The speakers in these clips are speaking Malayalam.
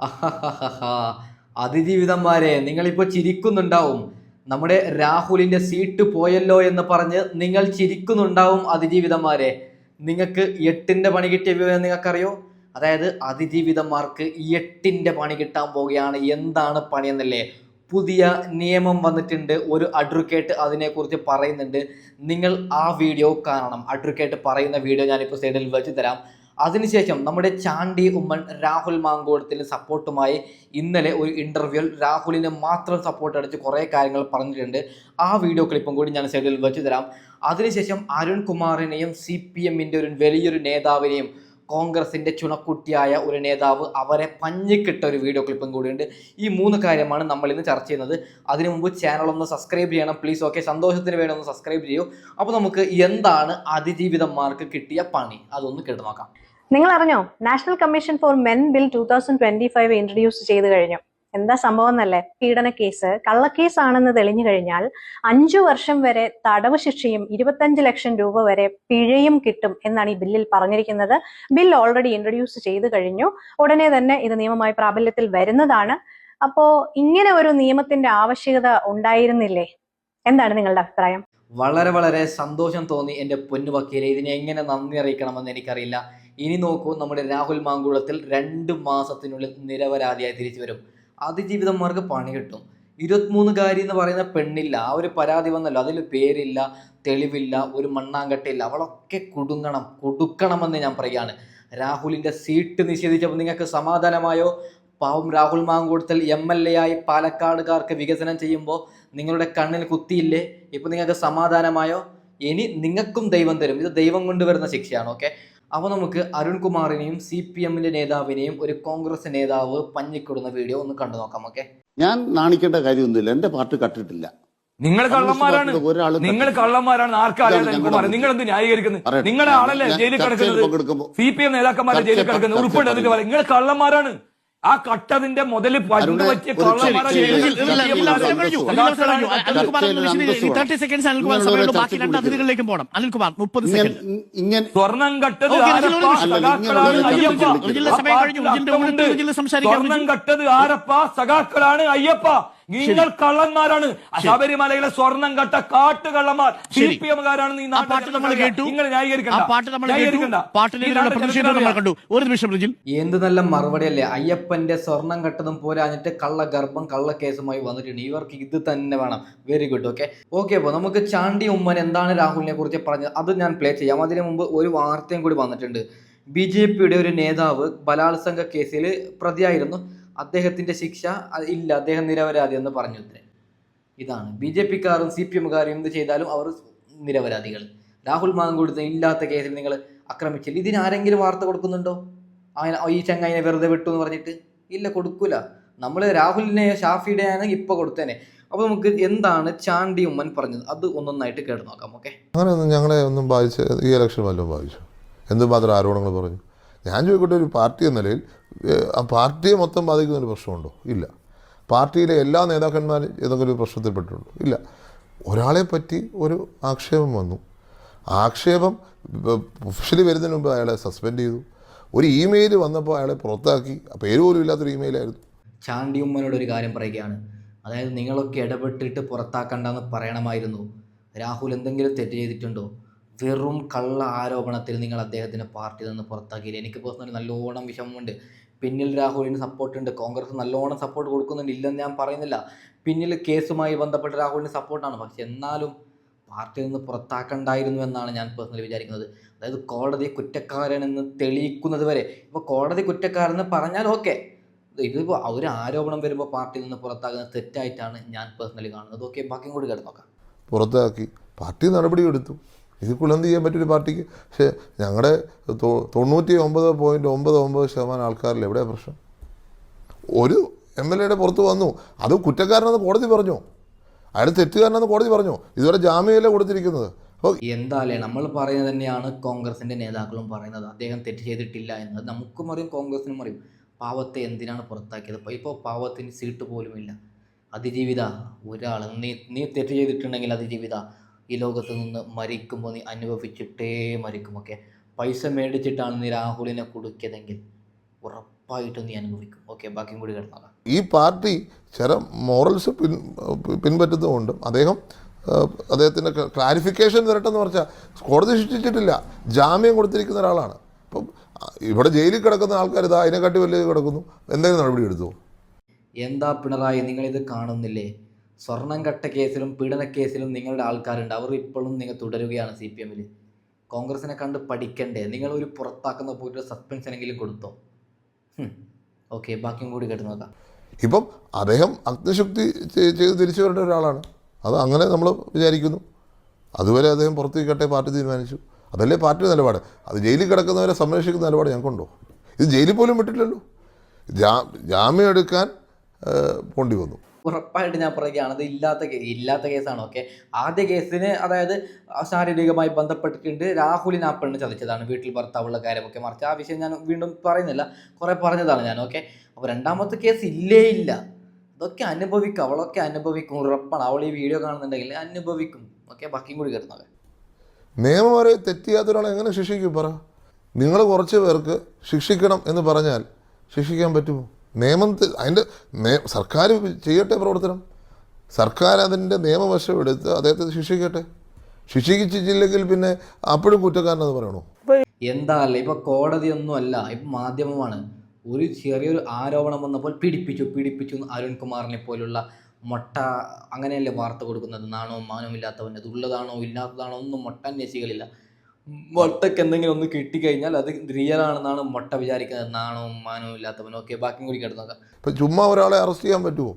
അഹഹഹഹാ. അതിജീവിതന്മാരെ നിങ്ങളിപ്പോൾ ചിരിക്കുന്നുണ്ടാവും. നമ്മുടെ രാഹുലിന്റെ സീറ്റ് പോയല്ലോ എന്ന് പറഞ്ഞ് നിങ്ങൾ ചിരിക്കുന്നുണ്ടാവും അതിജീവിതന്മാരെ. നിങ്ങൾക്ക് എട്ടിന്റെ പണി കിട്ടിയ വിവരം നിങ്ങൾക്കറിയോ? അതായത് അതിജീവിതന്മാർക്ക് എട്ടിന്റെ പണി കിട്ടാൻ പോവുകയാണ്. എന്താണ് പണിയെന്നല്ലേ? പുതിയ നിയമം വന്നിട്ടുണ്ട്. ഒരു അഡ്വക്കേറ്റ് അതിനെക്കുറിച്ച് പറയുന്നുണ്ട്. നിങ്ങൾ ആ വീഡിയോ കാണണം. അഡ്വക്കേറ്റ് പറയുന്ന വീഡിയോ ഞാനിപ്പോൾ സൈഡിൽ വെച്ച് തരാം. അതിനുശേഷം നമ്മുടെ ചാണ്ടി ഉമ്മൻ രാഹുൽ മാങ്കൂട്ടത്തിന് സപ്പോർട്ടുമായി ഇന്നലെ ഒരു ഇന്റർവ്യൂവിൽ രാഹുലിന് മാത്രം സപ്പോർട്ട് അടിച്ച് കുറേ കാര്യങ്ങൾ പറഞ്ഞിട്ടുണ്ട്. ആ വീഡിയോ ക്ലിപ്പും കൂടി ഞാൻ സൈഡിൽ വെച്ച് തരാം. അതിനുശേഷം അരുൺകുമാറിനെയും CPM-ന്റെ ഒരു വലിയൊരു നേതാവിനെയും കോൺഗ്രസിന്റെ ചുണക്കുട്ടിയായ ഒരു നേതാവ് അവരെ പഞ്ഞിക്കിട്ട ഒരു വീഡിയോ ക്ലിപ്പും കൂടിയുണ്ട്. ഈ മൂന്ന് കാര്യമാണ് നമ്മൾ ഇന്ന് ചർച്ച ചെയ്യുന്നത്. അതിനു മുമ്പ് ചാനൽ ഒന്ന് സബ്സ്ക്രൈബ് ചെയ്യണം പ്ലീസ്. ഓക്കെ, സന്തോഷത്തിന് വേണ്ടി ഒന്ന് സബ്സ്ക്രൈബ് ചെയ്യൂ. അപ്പോൾ നമുക്ക് എന്താണ് അതിജീവിതന്മാർക്ക് കിട്ടിയ പണി അതൊന്ന് കേട്ട് നോക്കാം. നിങ്ങൾ അറിഞ്ഞോ, national commission for men bill 2025 introduce ചെയ്തു കഴിഞ്ഞു. എന്താ സംഭവം എന്നല്ലേ? പീഡന കേസ് കള്ളക്കേസാണെന്ന് തെളിഞ്ഞു കഴിഞ്ഞാൽ 5 വർഷം വരെ തടവ് ശിക്ഷയും 25 ലക്ഷം രൂപ വരെ പിഴയും കിട്ടും എന്നാണ് ഈ ബില്ലിൽ പറഞ്ഞിരിക്കുന്നത്. ബിൽ ഓൾറെഡി ഇൻട്രൊഡ്യൂസ് ചെയ്തു കഴിഞ്ഞു. ഉടനെ തന്നെ ഇത് നിയമമായി പ്രാബല്യത്തിൽ വരുന്നതാണ്. അപ്പോ ഇങ്ങനെ ഒരു നിയമത്തിന്റെ ആവശ്യകത ഉണ്ടായിരുന്നില്ലേ? എന്താണ് നിങ്ങളുടെ അഭിപ്രായം? വളരെ വളരെ സന്തോഷം തോന്നി എൻ്റെ പൊന്നു വക്കീലെ. ഇതിനെ എങ്ങനെ നന്ദി അറിയിക്കണമെന്ന് എനിക്കറിയില്ല. ഇനി നോക്കൂ, നമ്മുടെ രാഹുൽ മാങ്കൂളത്തിൽ 2 മാസത്തിനുള്ളിൽ നിരപരാധിയായി തിരിച്ചു വരും. അതിജീവിതന്മാർക്ക് പണി കിട്ടും. 23-കാരി എന്ന് പറയുന്ന പെണ്ണില്ല, ആ ഒരു പരാതി വന്നല്ലോ, അതിൽ പേരില്ല, തെളിവില്ല, ഒരു മണ്ണാങ്കട്ടയില്ല, അവളൊക്കെ കൊടുക്കണമെന്ന് ഞാൻ പറയുകയാണ്. രാഹുലിൻ്റെ സീറ്റ് നിഷേധിച്ചപ്പോൾ നിങ്ങൾക്ക് സമാധാനമായോ? പാവം രാഹുൽ മാങ്കൂട്ടത്തിൽ MLA ആയി പാലക്കാടുകാർക്ക് വികസനം ചെയ്യുമ്പോൾ നിങ്ങളുടെ കണ്ണിൽ കുത്തിയില്ലേ? ഇപ്പം നിങ്ങൾക്ക് സമാധാനമായോ? ഇനി നിങ്ങൾക്കും ദൈവം തരും. ഇത് ദൈവം കൊണ്ടുവരുന്ന ശിക്ഷയാണ്. ഓക്കെ, അപ്പോൾ നമുക്ക് അരുൺകുമാറിനെയും CPM-ന്റെ നേതാവിനെയും ഒരു കോൺഗ്രസ് നേതാവ് പഞ്ഞിക്കൊടുന്ന വീഡിയോ ഒന്ന് കണ്ടു നോക്കാം. ഓക്കെ, ഞാൻ നാണിക്കേണ്ട കാര്യമൊന്നുമില്ല. എന്റെ പാർട്ടി കട്ടിട്ടില്ല. നിങ്ങൾ കള്ളന്മാരാണ്, നിങ്ങൾ കള്ളന്മാരാണ്. ആർക്കറിയാം? നിങ്ങൾ എന്ത് ന്യായീകരിക്കുന്നത്? നിങ്ങളുടെ ആളല്ലേ ജയിലിൽ കിടക്കുന്നത്? CPM നേതാക്കന്മാരെ ജയിലിൽ കിടക്കുന്നത് ഉൾപ്പെടെ അതിന്റെ പറയും. നിങ്ങൾ കള്ളന്മാരാണ്. ആ കട്ടതിന്റെ മുതല് പറ്റുപറ്റിയ സ്വർണം കട്ടത് സ്വർണം കട്ടത് ആരപ്പ? സഖാക്കളാണ്. അയ്യപ്പ, നിങ്ങൾ കള്ളന്മാരാണ്. ശബരിമലയിലെ സ്വർണം കട്ട കാട്ടുകള്ളന്മാർ CPM-കാരാണ്. നിങ്ങൾ എന്ത് നല്ല മറുപടി അല്ലേ? അയ്യപ്പന്റെ സ്വർണം കട്ടതും പോരാഞ്ഞിട്ട് കള്ളഗർഭം കള്ളക്കേസുമായി വന്നിട്ടുണ്ട്. ഇവർക്ക് ഇത് തന്നെ വേണം. Very good. ഓക്കെ. അപ്പോൾ നമുക്ക് ചാണ്ടി ഉമ്മൻ എന്താണ് രാഹുലിനെ കുറിച്ച് പറഞ്ഞത് അത് ഞാൻ പ്ലേ ചെയ്യാം. അതിനു മുമ്പ് ഒരു വാർത്തയും കൂടി വന്നിട്ടുണ്ട്. BJP-യുടെ ഒരു നേതാവ് ബലാത്സംഗ കേസിൽ പ്രതിയായിരുന്നു. അദ്ദേഹത്തിന്റെ ശിക്ഷ ഇല്ല, അദ്ദേഹം നിരപരാധി എന്ന് പറഞ്ഞു. ഇതാണ് BJP-ക്കാരും CPM-കാരും എന്ത് ചെയ്താലും അവർ നിരപരാധികൾ. രാഹുൽ മാങ്കൂട്ടത്തിന് ഇല്ലാത്ത കേസിൽ നിങ്ങൾ ആക്രമിച്ചില്ല. ഇതിനാരെങ്കിലും വാർത്ത കൊടുക്കുന്നുണ്ടോ? അങ്ങനെ ഈ ചങ്ങായിനെ വെറുതെ വിട്ടു എന്ന് പറഞ്ഞിട്ട്? ഇല്ല, കൊടുക്കൂല. നമ്മൾ രാഹുലിനെ ഷാഫിയുടെ ആണെങ്കിൽ ഇപ്പൊ കൊടുത്തേനെ. അപ്പോൾ നമുക്ക് എന്താണ് ചാണ്ടി ഉമ്മൻ പറഞ്ഞത് അത് ഒന്നൊന്നായിട്ട് കേട്ട് നോക്കാം. ഓക്കെ, അങ്ങനെയൊന്നും ഞങ്ങളെ ഒന്നും ബാധിച്ച് ഈ ഇലക്ഷൻ വല്ലതും ബാധിച്ചു? എന്തുമാത്രം ആരോപണങ്ങൾ പറഞ്ഞു? ഞാൻ ചോദിക്കട്ടെ, ഒരു പാർട്ടി എന്ന നിലയിൽ ആ പാർട്ടിയെ മൊത്തം ബാധിക്കുന്നൊരു പ്രശ്നമുണ്ടോ? ഇല്ല. പാർട്ടിയിലെ എല്ലാ നേതാക്കന്മാരും ഏതെങ്കിലും ഒരു പ്രശ്നത്തിൽപ്പെട്ടുണ്ടോ? ഇല്ല. ഒരാളെ പറ്റി ഒരു ആക്ഷേപം വന്നു, ആക്ഷേപം ഒഫീഷ്യലി വരുന്നതിന് മുമ്പ് അയാളെ സസ്പെൻഡ് ചെയ്തു. ഒരു ഇമെയിൽ വന്നപ്പോൾ അയാളെ പുറത്താക്കി. പേര് പോലും ഇല്ലാത്തൊരു ഇമെയിലായിരുന്നു. ചാണ്ടി ഉമ്മനോട് ഒരു കാര്യം പറയുകയാണ്. അതായത് നിങ്ങളൊക്കെ ഇടപെട്ടിട്ട് പുറത്താക്കണ്ടെന്ന് പറയണമായിരുന്നു. രാഹുൽ എന്തെങ്കിലും തെറ്റ് ചെയ്തിട്ടുണ്ടോ? വെറും കള്ള ആരോപണത്തിൽ നിങ്ങൾ അദ്ദേഹത്തിൻ്റെ പാർട്ടിയിൽ നിന്ന് പുറത്താക്കിയില്ല. എനിക്ക് പേഴ്സണലി നല്ലോണം വിഷമമുണ്ട്. പിന്നിൽ രാഹുലിന് സപ്പോർട്ടുണ്ട്, കോൺഗ്രസ് നല്ലോണം സപ്പോർട്ട് കൊടുക്കുന്നുണ്ട്, ഇല്ലെന്ന് ഞാൻ പറയുന്നില്ല. പിന്നിൽ കേസുമായി ബന്ധപ്പെട്ട് രാഹുലിന് സപ്പോർട്ടാണ്. പക്ഷെ എന്നാലും പാർട്ടിയിൽ നിന്ന് പുറത്താക്കണ്ടായിരുന്നു എന്നാണ് ഞാൻ പേഴ്സണലി വിചാരിക്കുന്നത്. അതായത് കോടതി കുറ്റക്കാരനെന്ന് തെളിയിക്കുന്നത് വരെ. ഇപ്പോൾ കോടതി കുറ്റക്കാരെന്ന് പറഞ്ഞാൽ ഓക്കെ, ഇതിപ്പോൾ ഒരു ആരോപണം വരുമ്പോൾ പാർട്ടിയിൽ നിന്ന് പുറത്താക്കുന്നത് തെറ്റായിട്ടാണ് ഞാൻ പേഴ്സണലി കാണുന്നത്. ഓക്കെ, ബാക്കിയും കൂടി കേട്ട് നോക്കാം. പുറത്താക്കി, പാർട്ടി നടപടിയെടുത്തു. ഇതിക്കുള്ള എന്ത് ചെയ്യാൻ പറ്റൊരു പാർട്ടിക്ക്? പക്ഷേ ഞങ്ങളുടെ 99.99% ആൾക്കാരിൽ എവിടെയാണ് പ്രശ്നം? ഒരു MLA-യുടെ പുറത്ത് വന്നു, അത് കുറ്റക്കാരനെന്ന് കോടതി പറഞ്ഞു, അയാൾ തെറ്റുകാരനെന്ന് കോടതി പറഞ്ഞു. ഇതുവരെ ജാമ്യമല്ലേ കൊടുത്തിരിക്കുന്നത്. അപ്പോൾ എന്തായാലേ നമ്മൾ പറയുന്നത് തന്നെയാണ് കോൺഗ്രസിൻ്റെ നേതാക്കളും പറയുന്നത്. അദ്ദേഹം തെറ്റ് ചെയ്തിട്ടില്ല എന്നത് നമുക്കും അറിയും, കോൺഗ്രസിനും അറിയും. പാവത്തെ എന്തിനാണ് പുറത്താക്കിയത്? ഇപ്പോൾ പാവത്തിന് സീറ്റ് പോലുമില്ല. അതിജീവിത ഒരാൾ നീ തെറ്റ് ചെയ്തിട്ടുണ്ടെങ്കിൽ അതിജീവിത ഈ ലോകത്ത് നിന്ന് മരിക്കുമ്പോൾ നീ അനുഭവിച്ചിട്ടേ മരിക്കും. പൈസ മേടിച്ചിട്ടാണ് നീ രാഹുലിനെ കുടുക്കിയതെങ്കിൽ ഉറപ്പാണ് ഉറപ്പായിട്ടും നീ അനുഭവിക്കും. ഓക്കെ, ബാക്കിയും കൂടി കിടന്നോളാം. ഈ പാർട്ടി ചില മോറൽസ് പിൻപറ്റുന്നതുകൊണ്ടും അദ്ദേഹത്തിൻ്റെ ക്ലാരിഫിക്കേഷൻ തരട്ടെന്ന് പറഞ്ഞാൽ കോടതി ശിക്ഷിച്ചിട്ടില്ല, ജാമ്യം കൊടുത്തിരിക്കുന്ന ഒരാളാണ്. അപ്പം ഇവിടെ ജയിലിൽ കിടക്കുന്ന ആൾക്കാർ ഇതാ അതിനെക്കാട്ടി വലിയ കിടക്കുന്നു, എന്തെങ്കിലും നടപടി എടുത്തു? എന്താ പിണറായി, നിങ്ങളിത് കാണുന്നില്ലേ? സ്വർണം കട്ട കേസിലും പീഡനക്കേസിലും നിങ്ങളുടെ ആൾക്കാരുണ്ട്, അവർ ഇപ്പോഴും നിങ്ങൾ തുടരുകയാണ് CPM-ൽ. കോൺഗ്രസിനെ കണ്ട് പഠിക്കണ്ടേ? നിങ്ങളൊരു പുറത്താക്കുന്ന പോയിട്ട് സസ്പെൻഷനെങ്കിലും കൊടുത്തോ? ഓക്കെ, ബാക്കിയും കൂടി കേട്ട് നോക്കാം. ഇപ്പം അദ്ദേഹം അഗ്നിശുക്തി ചെയ്ത് തിരിച്ചു വരേണ്ട ഒരാളാണ്, അത് അങ്ങനെ നമ്മൾ വിചാരിക്കുന്നു. അതുവരെ അദ്ദേഹം പുറത്തേക്കട്ടെ, പാർട്ടി തീരുമാനിച്ചു. അതല്ലേ പാർട്ടി നിലപാട്. അത് ജയിലിൽ കിടക്കുന്നവരെ സംരക്ഷിക്കുന്ന നിലപാട് ഞങ്ങൾക്കുണ്ടോ? ഇത് ജയിലിൽ പോലും വിട്ടിട്ടില്ലല്ലോ, ജാമ്യം എടുക്കാൻ പോണ്ടി വന്നു. ഉറപ്പായിട്ട് ഞാൻ പറയുകയാണ്, ഇത് ഇല്ലാത്ത കേസാണ്. ഓക്കെ, ആദ്യ കേസിന് അതായത് ശാരീരികമായി ബന്ധപ്പെട്ടിട്ടുണ്ട്, രാഹുലിനെ ആ പെണ്ണ് ചതിച്ചതാണ്, വീട്ടിൽ ഭർത്താവുള്ള കാര്യമൊക്കെ. മറിച്ച് ആ വിഷയം ഞാൻ വീണ്ടും പറയുന്നില്ല, കുറേ പറഞ്ഞതാണ് ഞാൻ. ഓക്കെ, അപ്പോൾ രണ്ടാമത്തെ കേസ് ഇല്ല. ഇതൊക്കെ അനുഭവിക്കും, അവളൊക്കെ അനുഭവിക്കും, ഉറപ്പാണ്. അവൾ ഈ വീഡിയോ കാണുന്നുണ്ടെങ്കിൽ അനുഭവിക്കും. ഓക്കെ, ബാക്കിയും കൂടി കേട്ടുന്നത്. നിയമം വരെ തെറ്റിയാത്ത ഒരാളെ എങ്ങനെ ശിക്ഷിക്കും? പറ. നിങ്ങൾ കുറച്ച് പേർക്ക് ശിക്ഷിക്കണം എന്ന് പറഞ്ഞാൽ ശിക്ഷിക്കാൻ പറ്റുമോ? അതിൻ്റെ സർക്കാർ ചെയ്യട്ടെ പ്രവർത്തനം, സർക്കാർ അതിൻ്റെ നിയമവശം എടുത്ത് അദ്ദേഹത്തെ ശിക്ഷിക്കട്ടെ. ശിക്ഷിച്ചില്ലെങ്കിൽ പിന്നെ അപ്പോഴും കുറ്റക്കാരനെന്ന് പറയണോ? എന്താ അല്ല, ഇപ്പൊ കോടതിയൊന്നും അല്ല, ഇപ്പൊ മാധ്യമമാണ്. ഒരു ചെറിയൊരു ആരോപണം വന്നപ്പോൾ പീഡിപ്പിച്ചു അരുൺകുമാറിനെ പോലുള്ള മൊട്ട അങ്ങനെയല്ലേ വാർത്ത കൊടുക്കുന്നത്? നാണവും മാനവും ഇല്ലാത്തവൻ, അത് ഉള്ളതാണോ ഇല്ലാത്തതാണോ ഒന്നും മൊട്ട അന്വേഷികളില്ല. മൊട്ടയ്ക്ക് എന്തെങ്കിലും ഒന്ന് കിട്ടിക്കഴിഞ്ഞാൽ അത് റിയലാണെന്നാണ് മൊട്ട വിചാരിക്കുന്നത്, നാണവും മാനവും ഇല്ലാത്തവൻ. ഓക്കെ, ബാക്കിയും കൂടി കേട്ട് നോക്കാം. ഇപ്പം ചുമ്മാ ഒരാളെ അറസ്റ്റ് ചെയ്യാൻ പറ്റുമോ?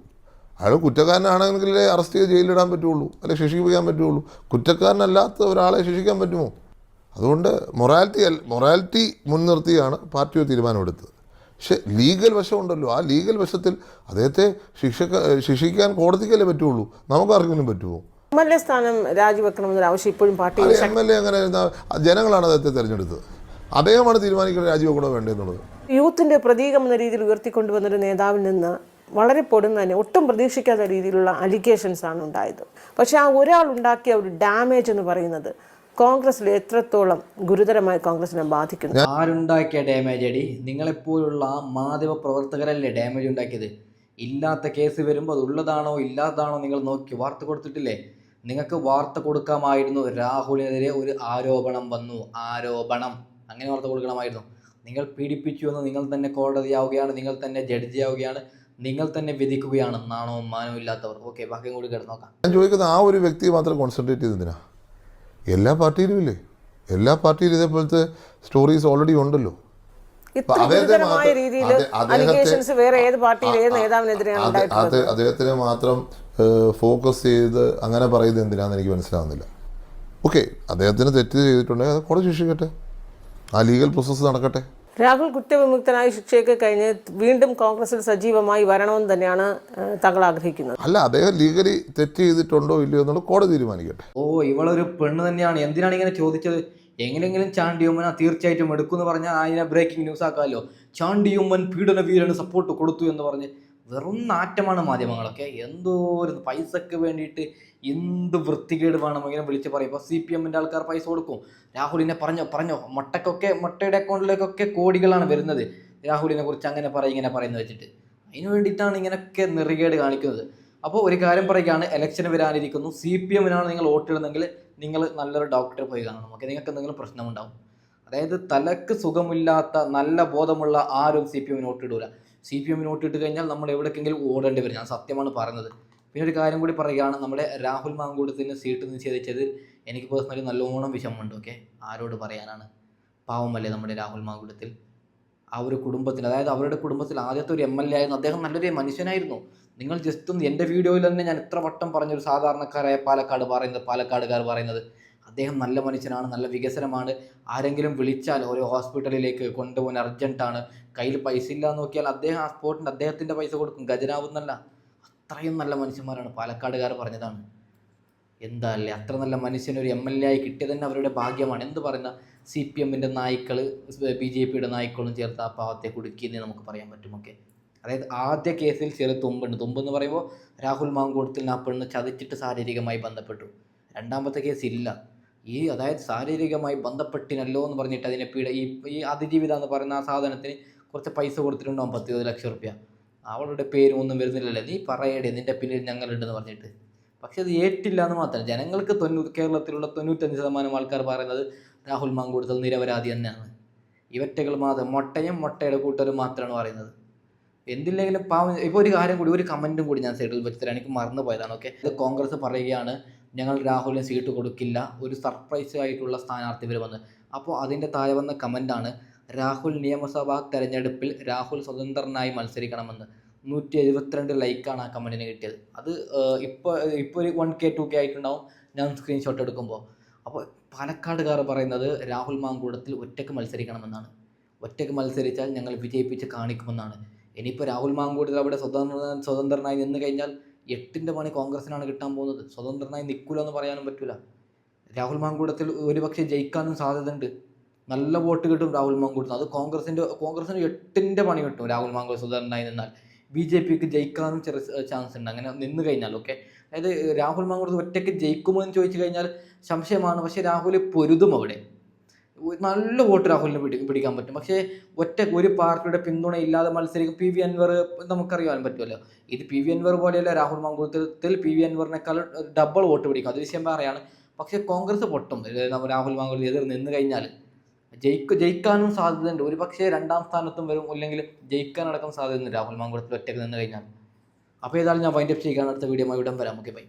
അയാൾ കുറ്റക്കാരനാണെങ്കിലേ അറസ്റ്റ് ചെയ്ത് ജയിലിലിടാൻ പറ്റുള്ളൂ, അല്ലെങ്കിൽ ശിക്ഷിക്കാൻ പറ്റുള്ളൂ. കുറ്റക്കാരനല്ലാത്ത ഒരാളെ ശിക്ഷിക്കാൻ പറ്റുമോ? അതുകൊണ്ട് മൊറാലിറ്റി മുൻനിർത്തിയാണ് പാർട്ടി തീരുമാനമെടുത്തത്. പക്ഷെ ലീഗൽ വശമുണ്ടല്ലോ, ആ ലീഗൽ വശത്തിൽ അദ്ദേഹത്തെ ശിക്ഷിക്കാൻ കോടതിക്കല്ലേ പറ്റുള്ളൂ, നമുക്കാർക്കെങ്കിലും പറ്റുമോ? MLA സ്ഥാനം രാജിവെക്കണമെന്നൊരു ആവശ്യം ഇപ്പോഴും പാർട്ടി MLA അങ്ങനെ ജനങ്ങളാണ് അദ്ദേഹത്തെ തിരഞ്ഞെടുത്തത്, അദ്ദേഹമാണ് തീരുമാനിക്കുന്നത് രാജിവെക്കണോ വേണ്ടതെന്നുള്ളത്. യൂത്തിന്റെ പ്രതീകം എന്ന രീതിയിൽ ഉയർത്തിക്കൊണ്ടുവന്നൊരു നേതാവിൽ നിന്ന് വളരെ പൊടുന്നതിന് ഒട്ടും പ്രതീക്ഷിക്കാത്ത രീതിയിലുള്ള അലിഗേഷൻസ് ആണ് ഉണ്ടായത്. പക്ഷേ ആ ഒരാൾ ഉണ്ടാക്കിയ ഒരു ഡാമേജ് എന്ന് പറയുന്നത് കോൺഗ്രസിൽ എത്രത്തോളം ഗുരുതരമായി കോൺഗ്രസിനെ ബാധിക്കുന്നു. ആരുണ്ടാക്കിയ ഡാമേജ് അടി? നിങ്ങളെപ്പോലുള്ള മാധ്യമ പ്രവർത്തകരല്ലേ ഡാമേജ് ഉണ്ടാക്കിയത്? ഇല്ലാത്ത കേസ് വരുമ്പോൾ അത് ഉള്ളതാണോ ഇല്ലാത്തതാണോ നിങ്ങൾ നോക്കി വാർത്ത കൊടുത്തിട്ടില്ലേ? നിങ്ങൾക്ക് വാർത്ത കൊടുക്കാമായിരുന്നു. രാഹുലിനെതിരെ ഒരു ആരോപണം വന്നു, അങ്ങനെ വാർത്ത കൊടുക്കണമായിരുന്നു. നിങ്ങൾ പീഡിപ്പിച്ചു എന്ന് നിങ്ങൾ തന്നെ കോടതിയാവുകയാണ്, നിങ്ങൾ തന്നെ ജഡ്ജിയാവുകയാണ്, നിങ്ങൾ തന്നെ വിധിക്കുകയാണ്. നാണവും മാനവും ഇല്ലാത്തവർ. ഓക്കെ, ബാക്കിയും കൂടി കേട്ട് നോക്കാം. ഞാൻ ചോദിക്കുന്നത് ആ ഒരു വ്യക്തിയെ മാത്രം കോൺസെൻട്രേറ്റ് ചെയ്തതിനാ? എല്ലാ പാർട്ടിയിലും ഇല്ലേ? എല്ലാ പാർട്ടിയിലും ഇതേപോലത്തെ സ്റ്റോറീസ് ഓൾറെഡി ഉണ്ടല്ലോ. അദ്ദേഹത്തിനെ മാത്രം ഫോക്കസ് ചെയ്ത് അങ്ങനെ പറയുന്നത് എന്തിനാന്ന് എനിക്ക് മനസ്സിലാവുന്നില്ല. ഓക്കെ, അദ്ദേഹത്തിന് തെറ്റ് ചെയ്തിട്ടുണ്ടെങ്കിൽ അത് കോടതി ശിക്ഷിക്കട്ടെ, ആ ലീഗൽ പ്രോസസ്സ് നടക്കട്ടെ. രാഹുൽ കുറ്റവിമുക്തനായി ശിക്ഷയൊക്കെ കഴിഞ്ഞ് വീണ്ടും കോൺഗ്രസിൽ സജീവമായി വരണമെന്ന് തന്നെയാണ് താങ്കൾ ആഗ്രഹിക്കുന്നത്? അല്ല, അദ്ദേഹം ലീഗലി തെറ്റ് ചെയ്തിട്ടുണ്ടോ ഇല്ലയോ എന്നുള്ളത് കോടതി തീരുമാനിക്കട്ടെ. ഇവളൊരു പെണ്ണ് തന്നെയാണ്. എന്തിനാണ് ഇങ്ങനെ ചോദിച്ചത്? എങ്ങനെയെങ്കിലും ചാണ്ടിയുമ്മൻ തീർച്ചയായിട്ടും എടുക്കുമെന്ന് പറഞ്ഞാൽ അതിനെ ബ്രേക്കിംഗ് ന്യൂസ് ആക്കാമല്ലോ. ചാണ്ടിയുമ്മൻ പീഡന വീരന് സപ്പോർട്ട് കൊടുത്തു എന്ന് പറഞ്ഞ് വെറും നാറ്റമാണ് മാധ്യമങ്ങളൊക്കെ. എന്തോ ഒരു പൈസക്ക് വേണ്ടിയിട്ട് എന്ത് വൃത്തികേട് വേണം ഇങ്ങനെ വിളിച്ച് പറയും. ഇപ്പോൾ CPM-ൻ്റെ ആൾക്കാർ പൈസ കൊടുക്കും. രാഹുലിനെ പറഞ്ഞോ മൊട്ടയുടെ അക്കൗണ്ടിലേക്കൊക്കെ കോടികളാണ് വരുന്നത്. രാഹുലിനെ കുറിച്ച് അങ്ങനെ ഇങ്ങനെ പറയുന്നത് വെച്ചിട്ട് അതിന് വേണ്ടിയിട്ടാണ് ഇങ്ങനെയൊക്കെ നെറികേട് കാണിക്കുന്നത്. അപ്പോൾ ഒരു കാര്യം പറയുകയാണ്, ഇലക്ഷൻ വരാനിരിക്കുന്നു. CPM-നാണ് നിങ്ങൾ വോട്ടിടുന്നെങ്കിൽ നിങ്ങൾ നല്ലൊരു ഡോക്ടറെ പോയി കാണണം. ഓക്കെ, നിങ്ങൾക്ക് എന്തെങ്കിലും പ്രശ്നമുണ്ടാവും. അതായത് തലക്ക് സുഖമില്ലാത്ത നല്ല ബോധമുള്ള ആരും CPM-ന് വോട്ടിടൂല. CPM-ന് വോട്ടിട്ട് കഴിഞ്ഞാൽ നമ്മൾ എവിടേക്കെങ്കിലും ഓടേണ്ടി വരും. ഞാൻ സത്യമാണ് പറയുന്നത്. പിന്നെ ഒരു കാര്യം കൂടി പറയുകയാണ്, നമ്മുടെ രാഹുൽ മാങ്കൂട്ടത്തിന് സീറ്റ് നിഷേധിച്ചത് എനിക്ക് പേഴ്സണലി നല്ലോണം വിഷമമുണ്ട്. ഓക്കെ, ആരോട് പറയാനാണ്? പാവമല്ലേ നമ്മുടെ രാഹുൽ മാങ്കൂട്ടത്തിൽ. ആ ഒരു കുടുംബത്തിൽ, അതായത് അവരുടെ കുടുംബത്തിൽ ആദ്യത്തെ ഒരു MLA ആയിരുന്നു. അദ്ദേഹം നല്ലൊരു മനുഷ്യനായിരുന്നു. നിങ്ങൾ ജസ്റ്റ് ഒന്ന് എൻ്റെ വീഡിയോയിൽ തന്നെ ഞാൻ എത്ര വട്ടം പറഞ്ഞൊരു സാധാരണക്കാരായ പാലക്കാടുകാർ പറയുന്നത് അദ്ദേഹം നല്ല മനുഷ്യനാണ്, നല്ല വികസനമാണ്. ആരെങ്കിലും വിളിച്ചാൽ ഒരു ഹോസ്പിറ്റലിലേക്ക് കൊണ്ടുപോകാൻ അർജൻറ്റാണ്, കയ്യിൽ പൈസ ഇല്ല എന്ന് നോക്കിയാൽ അദ്ദേഹം ആ സ്പോട്ടിന് അദ്ദേഹത്തിൻ്റെ പൈസ കൊടുക്കും, ഖജനാവെന്നല്ല. അത്രയും നല്ല മനുഷ്യന്മാരാണ് പാലക്കാടുകാർ പറഞ്ഞതാണ്. എന്താ അല്ലേ, അത്ര നല്ല മനുഷ്യനൊരു MLA ആയി കിട്ടിയത് തന്നെ അവരുടെ ഭാഗ്യമാണ്. എന്ത് പറയുന്ന CPM-ൻ്റെ നായ്ക്കൾ BJP-യുടെ നായ്ക്കളും ചേർത്ത് ആ പാവത്തെ കുടുക്കിയെന്നേ നമുക്ക് പറയാൻ പറ്റുമൊക്കെ. അതായത് ആദ്യ കേസിൽ ചെറിയ തുമ്പെന്ന് പറയുമ്പോൾ രാഹുൽ മാങ്കൂട്ടത്തിൽ ആ പെണ്ണ് ചതിച്ചിട്ട് ശാരീരികമായി ബന്ധപ്പെട്ടു. രണ്ടാമത്തെ കേസ് ഇല്ല. അതായത് ശാരീരികമായി ബന്ധപ്പെട്ടിനല്ലോ എന്ന് പറഞ്ഞിട്ട് അതിനെ ഈ അതിജീവിത എന്ന് പറയുന്ന ആ സാധനത്തിന് കുറച്ച് പൈസ കൊടുത്തിട്ടുണ്ടാവും 10-20 ലക്ഷം റുപ്യ. അവളുടെ പേരും ഒന്നും വരുന്നില്ലല്ലേ, നീ പറയടേ നിൻ്റെ പിന്നിൽ ഞങ്ങളുണ്ടെന്ന് പറഞ്ഞിട്ട്. പക്ഷെ അത് ഏറ്റില്ല എന്ന് മാത്രം. ജനങ്ങൾക്ക് കേരളത്തിലുള്ള 95% ആൾക്കാർ പറയുന്നത് രാഹുൽ മാങ്കൂട്ടത്തിൽ നിരപരാധി തന്നെയാണ്. ഇവറ്റകൾ മാത്രം, മുട്ടയുടെ കൂട്ടരും മാത്രമാണ് പറയുന്നത്. എന്തില്ലെങ്കിലും പാവം. ഇപ്പോൾ ഒരു കാര്യം കൂടി, ഒരു കമൻറ്റും കൂടി ഞാൻ സൈഡിൽ വെച്ചിട്ട് എനിക്ക് മറന്നു പോയതാണ്. ഓക്കെ, ഇത് കോൺഗ്രസ് പറയുകയാണ് ഞങ്ങൾ രാഹുലിന് സീറ്റ് കൊടുക്കില്ല, ഒരു സർപ്രൈസ് ആയിട്ടുള്ള സ്ഥാനാർത്ഥി വരുമെന്ന്. അപ്പോൾ അതിൻ്റെ താഴെ വന്ന കമൻറ്റാണ് രാഹുൽ നിയമസഭാ തെരഞ്ഞെടുപ്പിൽ രാഹുൽ സ്വതന്ത്രനായി മത്സരിക്കണമെന്ന്. 172 ലൈക്കാണ് ആ കമൻറ്റിന് കിട്ടിയത്. അത് ഇപ്പോൾ ഒരു 1K 2K ആയിട്ടുണ്ടാവും ഞാൻ സ്ക്രീൻഷോട്ട് എടുക്കുമ്പോൾ. അപ്പോൾ പാലക്കാടുകാർ പറയുന്നത് രാഹുൽ മാങ്കൂട്ടത്തിൽ ഒറ്റയ്ക്ക് മത്സരിക്കണമെന്നാണ്. ഒറ്റയ്ക്ക് മത്സരിച്ചാൽ ഞങ്ങൾ വിജയിപ്പിച്ച് കാണിക്കുമെന്നാണ്. ഇനിയിപ്പോൾ രാഹുൽ മാങ്കൂട്ടത്തിൽ അവിടെ സ്വതന്ത്രനായി നിന്ന് കഴിഞ്ഞാൽ 8ൻ്റെ പണി കോൺഗ്രസിനാണ് കിട്ടാൻ പോകുന്നത്. സ്വതന്ത്രനായി നിൽക്കില്ല എന്ന് പറയാനും പറ്റില്ല. രാഹുൽ മാങ്കൂട്ടത്തിൽ ഒരുപക്ഷെ ജയിക്കാനും സാധ്യതയുണ്ട്. നല്ല വോട്ട് കിട്ടും രാഹുൽ മാങ്കൂട്ടത്തിൽ. അത് കോൺഗ്രസിന് 8ൻ്റെ പണി കിട്ടും രാഹുൽ മാങ്കൂട്ടത്തിൽ സ്വതന്ത്രനായി നിന്നാൽ. BJPക്ക് ജയിക്കാനും ചെറിയ ചാൻസ് ഉണ്ട് അങ്ങനെ നിന്ന് കഴിഞ്ഞാൽ. ഓക്കെ, അതായത് രാഹുൽ മാങ്കൂട്ടത്തിൽ ഒറ്റയ്ക്ക് ജയിക്കുമോ എന്ന് ചോദിച്ചു കഴിഞ്ഞാൽ സംശയമാണ്. പക്ഷേ രാഹുൽ പൊരുതും അവിടെ. നല്ല വോട്ട് രാഹുലിന് പിടിക്കാൻ പറ്റും. പക്ഷേ ഒരു പാർട്ടിയുടെ പിന്തുണ ഇല്ലാതെ മത്സരിക്കും. PV അൻവർ നമുക്കറിയാൻ പറ്റുമല്ലോ. ഇത് PV അൻവർ പോലെയല്ല. രാഹുൽ മാങ്കൂട്ടത്തിൽ PV അൻവറിനേക്കാൾ ഡബിൾ വോട്ട് പിടിക്കും. അത് വിഷയം പറയാണ്. പക്ഷേ കോൺഗ്രസ് പൊട്ടും രാഹുൽ മാങ്കൂട്ടത്തിൽ എതിർ നിന്ന് കഴിഞ്ഞാൽ. ജയിക്കാനും സാധ്യതയുണ്ട്. ഒരു പക്ഷേ 2ാം സ്ഥാനത്തും വരും, അല്ലെങ്കിൽ ജയിക്കാനടക്കം സാധ്യതയുണ്ട് രാഹുൽ മാങ്കൂട്ടത്തിൽ ഒറ്റയ്ക്ക് നിന്ന് കഴിഞ്ഞാൽ. അപ്പോൾ ഏതായാലും ഞാൻ വൈൻഡപ്പ് ചെയ്യാൻ അടുത്ത വീഡിയോ ഉടൻ വരാം. Okay, by.